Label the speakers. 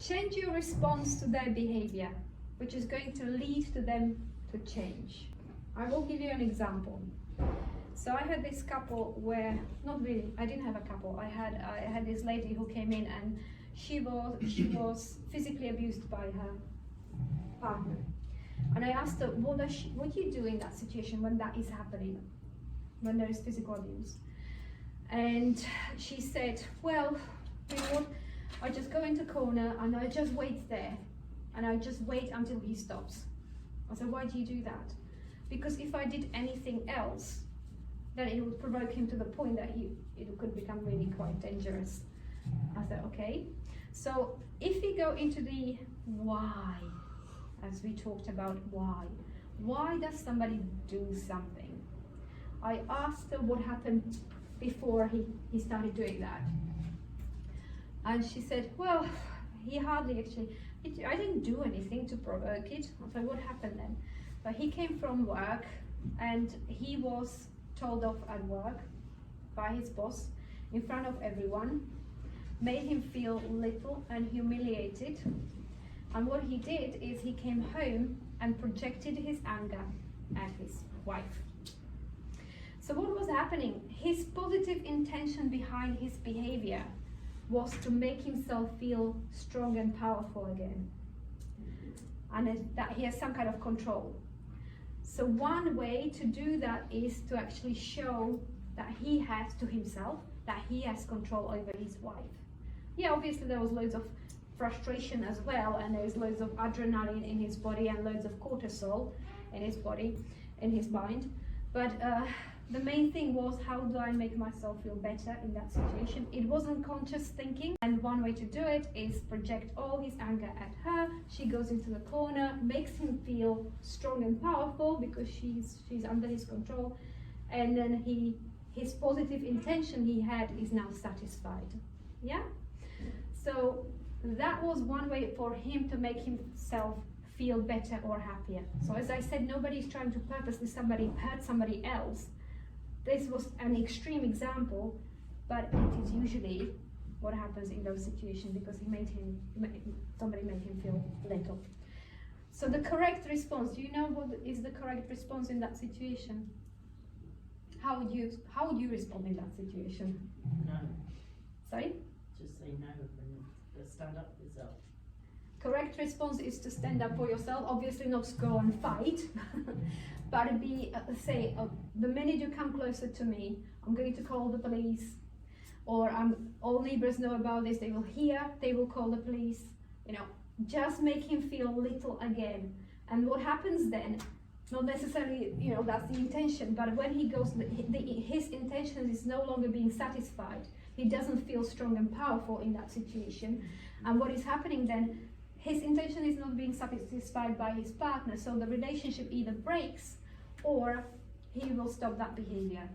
Speaker 1: change your response to their behavior, which is going to lead to them to change. I will give you an example. So I had this couple where, not really, I didn't have a couple. I had this lady who came in, and she was physically abused by her partner. And I asked her, what do you do in that situation when that is happening, when there is physical abuse? And she said, well, you know what, I just go into corner and I just wait there, and I just wait until he stops. I said, why do you do that? Because if I did anything else, then it would provoke him to the point that it could become really quite dangerous. I said, okay. So if we go into the why, as we talked about why does somebody do something? I asked her what happened before he started doing that. And she said, well, he hardly actually, I didn't do anything to provoke it. I said, what happened then? But he came from work and he was told off at work by his boss in front of everyone, made him feel little and humiliated. And what he did is he came home and projected his anger at his wife. So what was happening? His positive intention behind his behavior was to make himself feel strong and powerful again, and that he has some kind of control. So one way to do that is to actually show that he has to himself, that he has control over his wife. Yeah, obviously there was loads of frustration as well, and there's loads of adrenaline in his body and loads of cortisol in his body, in his mind. But the main thing was, how do I make myself feel better in that situation? It wasn't conscious thinking, and one way to do it is project all his anger at her. She goes into the corner, makes him feel strong and powerful because she's under his control, and then his positive intention he had is now satisfied. Yeah? So that was one way for him to make himself feel better or happier. So as I said, nobody's trying to purposely hurt somebody else. This was an extreme example, but it is usually what happens in those situations because somebody made him feel little. So the correct response, do you know what is the correct response in that situation? How would you respond in that situation?
Speaker 2: No.
Speaker 1: Sorry?
Speaker 2: Just say no and stand up for yourself.
Speaker 1: Correct response is to stand up for yourself. Obviously not to go and fight, but it'd be say, the minute you come closer to me, I'm going to call the police, or all neighbors know about this, they will hear, they will call the police. You know, just make him feel little again. And what happens then, not necessarily, you know, that's the intention, but when he goes, his intention is no longer being satisfied. He doesn't feel strong and powerful in that situation. And what is happening then, his intention is not being satisfied by his partner, so the relationship either breaks or he will stop that behavior.